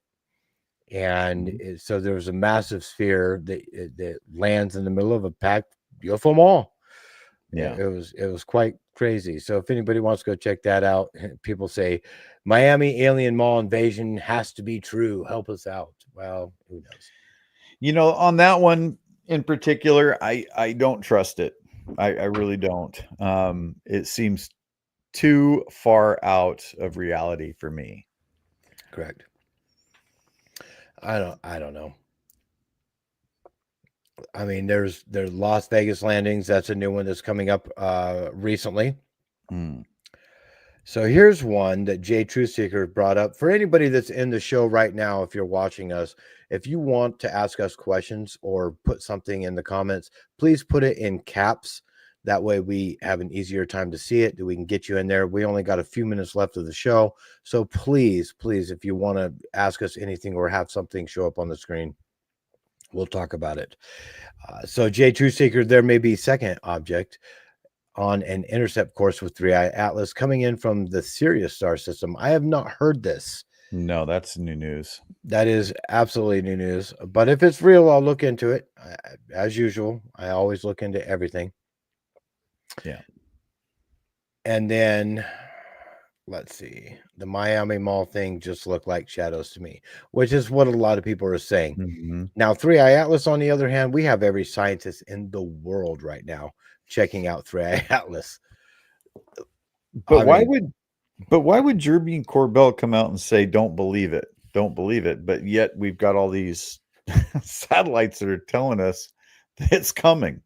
And so there was a massive sphere that lands in the middle of a packed UFO mall. Yeah, it was quite crazy. So if anybody wants to go check that out, people say Miami alien mall invasion has to be true. Help us out. Well, who knows? On that one in particular, I don't trust it. I really don't. It seems too far out of reality for me. Correct. I don't know. I mean, there's Las Vegas landings. That's a new one that's coming up recently. So here's one that Jay Truthseeker brought up. For anybody that's in the show right now, if you're watching us, if you want to ask us questions or put something in the comments, please put it in caps. That way we have an easier time to see it. We can get you in there. We only got a few minutes left of the show. So please, if you want to ask us anything or have something show up on the screen, we'll talk about it. So Jay Truthseeker, there may be second object on an intercept course with 3i Atlas coming in from the Sirius star system. I have not heard this. No, that's new news. That is absolutely new news. But if it's real, I'll look into it. As usual, I always look into everything. Yeah. And then, let's see. The Miami Mall thing just looked like shadows to me, which is what a lot of people are saying. Now, 3i Atlas, on the other hand, we have every scientist in the world right now checking out 3i Atlas. But why would Jeremy Corbell come out and say, don't believe it? But yet we've got all these satellites that are telling us that it's coming.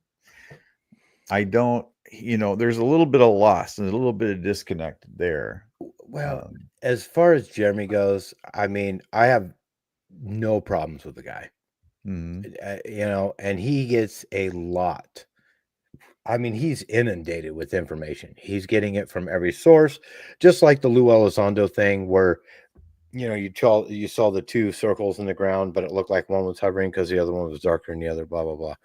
I don't, there's a little bit of loss and a little bit of disconnect there. Well, as far as Jeremy goes, I mean, I have no problems with the guy, and he gets a lot. I mean, he's inundated with information. He's getting it from every source, just like the Lou Elizondo thing where, you saw the two circles in the ground, but it looked like one was hovering because the other one was darker than the other, blah, blah, blah.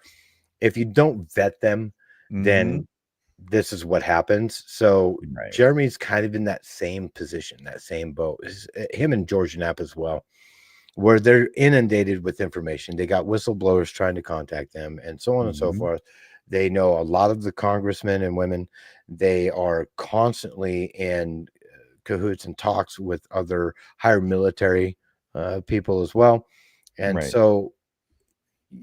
If you don't vet them, then this is what happens. So Jeremy's kind of in that same position, that same boat. Him and George Knapp as well, where they're inundated with information. They got whistleblowers trying to contact them and so on and so forth. They know a lot of the congressmen and women. They are constantly in cahoots and talks with other higher military people as well. And so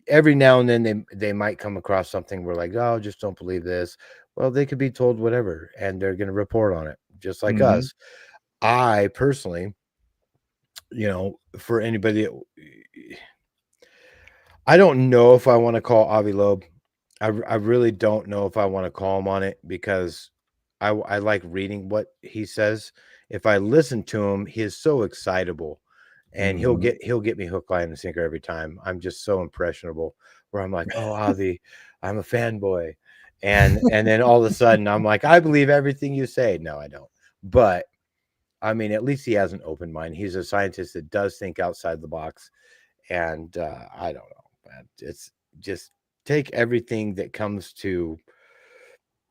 every now and then they might come across something where like, oh, just don't believe this. Well, they could be told whatever, and they're going to report on it, just like us. I personally, for anybody, I don't know if I want to call Avi Loeb. I really don't know if I want to call him on it because I like reading what he says. If I listen to him, he is so excitable, and he'll get me hook, line, and sinker every time. I'm just so impressionable. Where I'm like, oh, Avi, I'm a fanboy, and then all of a sudden I'm like, I believe everything you say. No, I don't. But I mean, at least he has an open mind. He's a scientist that does think outside the box, and I don't know. It's just take everything that comes to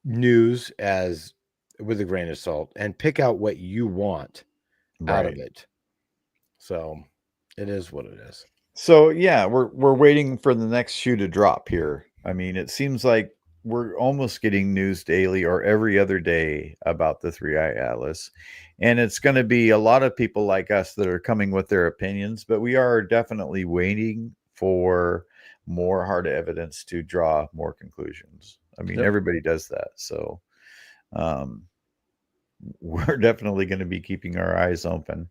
news as with a grain of salt and pick out what you want out of it. So It is what it is. So yeah, we're waiting for the next shoe to drop here. I mean, it seems like we're almost getting news daily or every other day about the Three-Eye Atlas. And it's going to be a lot of people like us that are coming with their opinions, but we are definitely waiting for more hard evidence to draw more conclusions. I mean, Yep. everybody does that. So um, we're definitely going to be keeping our eyes open.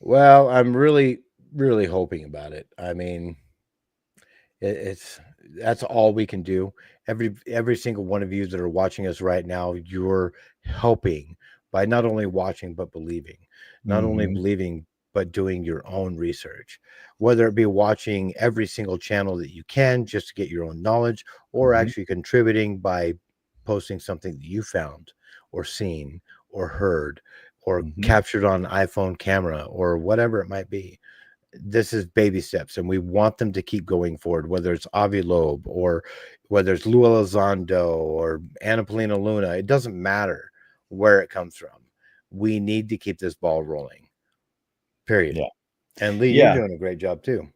Well, I'm really, really hoping about it. I mean, it's that's all we can do. Every single one of you that are watching us right now, you're helping by not only watching but believing. Not only Mhm. believing but doing your own research. Whether it be watching every single channel that you can just to get your own knowledge, or Mhm. actually contributing by posting something that you found or seen or heard or Mhm. captured on iPhone camera or whatever it might be. This is baby steps, and we want them to keep going forward, whether it's Avi Loeb or whether it's Lou Elizondo or Anna Polina Luna. It doesn't matter where it comes from. We need to keep this ball rolling, period. Yeah. And Lee, you're Yeah. doing a great job too.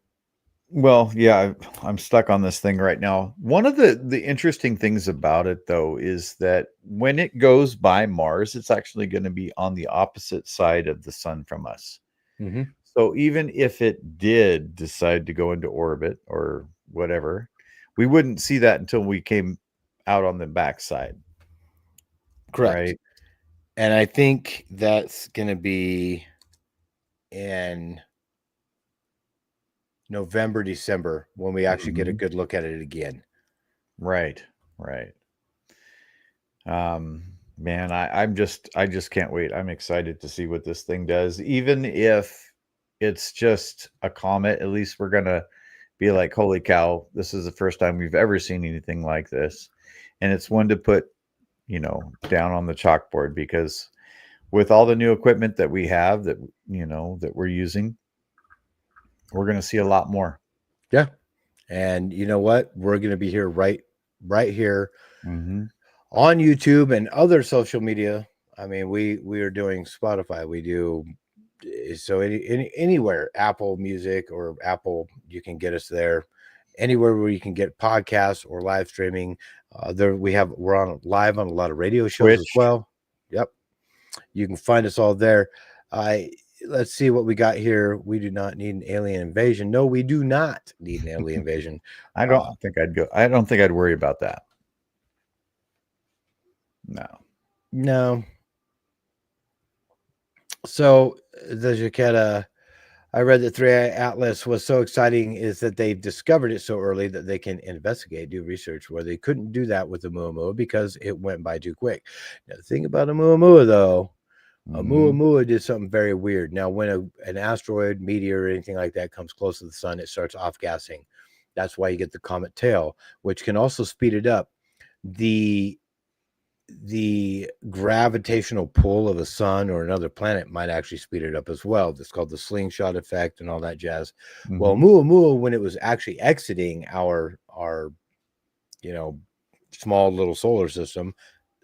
Well, yeah, I'm stuck on this thing right now. One of the interesting things about it though is that when it goes by Mars, it's actually going to be on the opposite side of the sun from us. Mm-hmm. So even if it did decide to go into orbit or whatever, we wouldn't see that until we came out on the backside, Correct. right? And I think that's going to be in November, December when we actually get a Mhm. good look at it again. Right, right. Man, I just can't wait. I'm excited to see what this thing does. Even if it's just a comet, at least we're gonna be like, holy cow, this is the first time we've ever seen anything like this. And it's one to put, down on the chalkboard because with all the new equipment that we have that we're using, we're gonna see a lot more. Yeah. And you know what? We're going to be here right here Hmm. on YouTube and other social media. I mean, we are doing Spotify. We do so anywhere, Apple Music or Apple, you can get us there. Anywhere where you can get podcasts or live streaming. We're on live on a lot of radio shows as Twitch. well. Yep, you can find us all there. I Let's see what we got here. We do not need an alien invasion. No, we do not need an alien invasion. I Uh, don't think I'd go. I don't think I'd worry about that. No. no. So the Jaquetta, I read that 3i Atlas was so exciting is that they've discovered it so early that they can investigate, do research, where they couldn't do that with the Muamua because it went by too quick. Now, the thing about a Muamua, though, a Hmm. Muamua did something very weird. Now, when an asteroid, meteor, or anything like that comes close to the sun, it starts off gassing. That's why you get the comet tail, which can also speed it up. The the gravitational pull of a sun or another planet might actually speed it up as well. That's called the slingshot effect and all that jazz. Well, Hmm. Muamua, when it was actually exiting our you know small little solar system,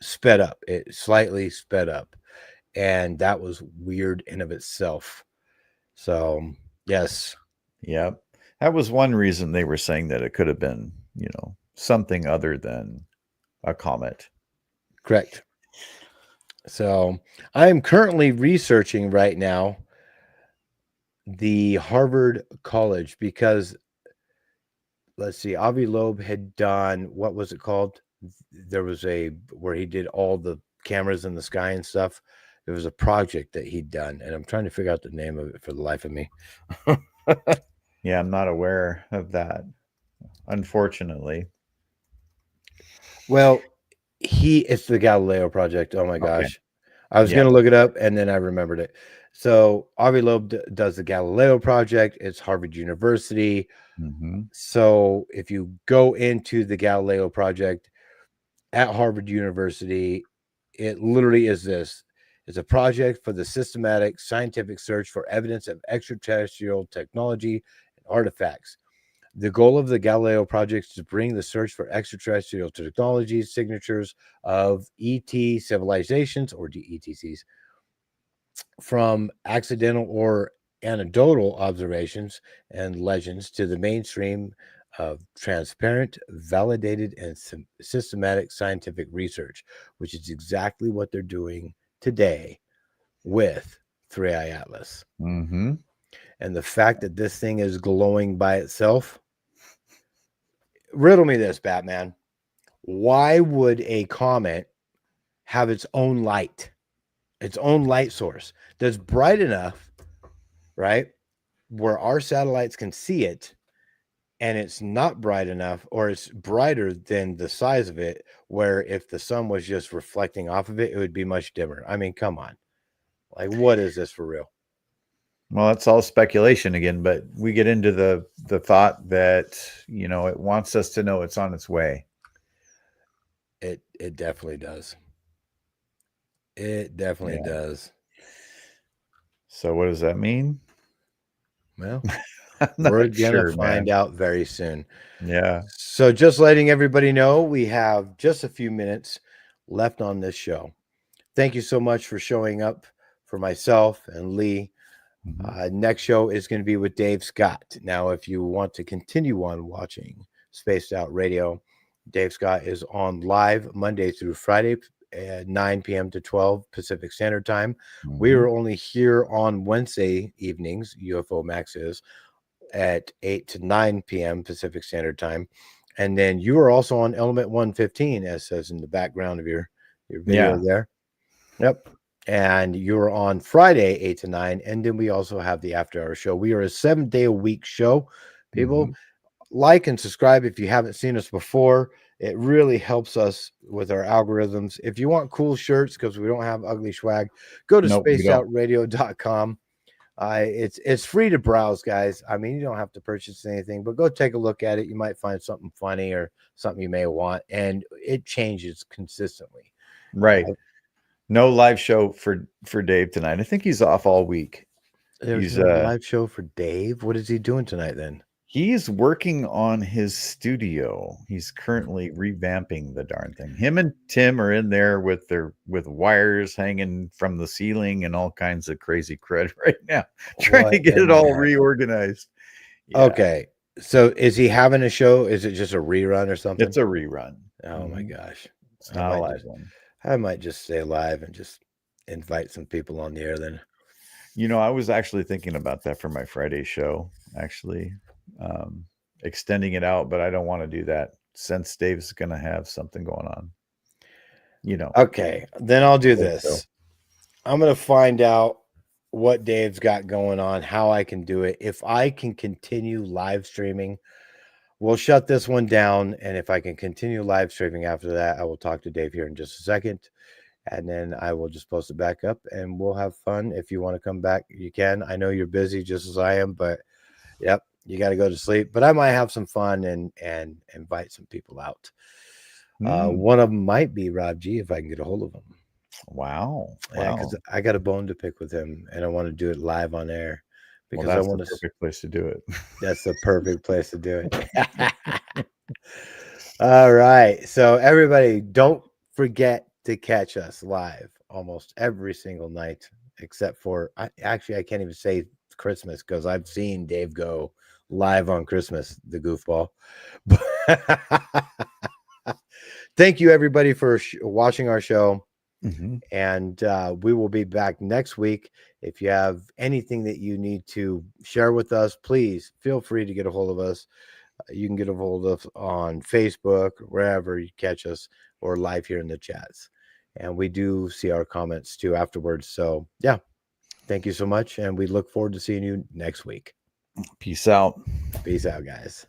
sped up. It slightly sped up, and that was weird in of itself. So yes, Yep. That was one reason they were saying that it could have been, something other than a comet. correct. So I am currently researching right now the Harvard College because let's see, Avi Loeb had done what was it called? There was a where he did all the cameras in the sky and stuff. There was a project that he'd done, and I'm trying to figure out the name of it for the life of me. Yeah, I'm not aware of that, unfortunately. Well, it's the Galileo project. Oh my Okay. gosh. I was Yeah. going to look it up and then I remembered it. So Avi Loeb does the Galileo project. It's Harvard University. Hmm. So if you go into the Galileo project at Harvard University, it literally is this. It's a project for the systematic scientific search for evidence of extraterrestrial technology and artifacts. The goal of the Galileo project is to bring the search for extraterrestrial technologies, signatures of ET civilizations or DETCs from accidental or anecdotal observations and legends to the mainstream of transparent, validated, and systematic scientific research, which is exactly what they're doing today with 3i Atlas. Mm-hmm. And the fact that this thing is glowing by itself, riddle me this, Batman. Why would a comet have its own light source that's bright enough, right, where our satellites can see it, and it's not bright enough, or it's brighter than the size of it, where if the sun was just reflecting off of it, it would be much dimmer? I mean, come on. Like, what is this for real? Well, it's all speculation again, but we get into the thought that, it wants us to know it's on its way. It definitely does. It definitely does. So what does that mean? Well, we're gonna find out very soon. Yeah. So just letting everybody know, we have just a few minutes left on this show. Thank you so much for showing up for myself and Lee. Mm-hmm. Next show is going to be with Dave Scott. Now, if you want to continue on watching Spaced Out Radio, Dave Scott is on live Monday through Friday at 9 p.m. to 12 Pacific Standard Time. Mm-hmm. We are only here on Wednesday evenings, UFO Max is, at 8 to 9 p.m. Pacific Standard Time. And then you are also on Element 115, as says in the background of your video there. Yep. And you're on Friday, 8 to 9. And then we also have the After Hour show. We are a 7-day-a-week show. People, like and subscribe if you haven't seen us before. It really helps us with our algorithms. If you want cool shirts, because we don't have ugly swag, go to spacedoutradio.com. It's free to browse, guys. I mean, you don't have to purchase anything, but go take a look at it. You might find something funny or something you may want, and it changes consistently. Right. No live show for Dave tonight. I think he's off all week. There's no live show for Dave. What is he doing tonight then? He's working on his studio. He's currently revamping the darn thing. Him and Tim are in there with wires hanging from the ceiling and all kinds of crazy crud right now, trying to get it all reorganized. Yeah. Okay. So is he having a show? Is it just a rerun or something? It's a rerun. Oh my gosh. It's not a live one. I might just stay live and just invite some people on the air then. I was actually thinking about that for my Friday show, actually. Extending it out, but I don't want to do that since Dave's going to have something going on. Okay, then I'll do this. So. I'm going to find out what Dave's got going on, how I can do it. If I can continue live streaming, we'll shut this one down. And if I can continue live streaming after that, I will talk to Dave here in just a second. And then I will just post it back up and we'll have fun. If you want to come back, you can. I know you're busy just as I am, but yep. You got to go to sleep, but I might have some fun and invite some people out. One of them might be Rob G if I can get a hold of him. Wow. Yeah, because I got a bone to pick with him, and I want to do it live on air because that's the perfect place to do it. That's the perfect place to do it. All right, so everybody, don't forget to catch us live almost every single night, except for I can't even say Christmas because I've seen Dave go live on Christmas, the goofball. Thank you everybody for watching our show. And we will be back next week. If you have anything that you need to share with us, please feel free to get a hold of us. You can get a hold of us on Facebook, wherever you catch us, or live here in the chats. And we do see our comments too afterwards. So yeah, thank you so much. And we look forward to seeing you next week. Peace out. Peace out, guys.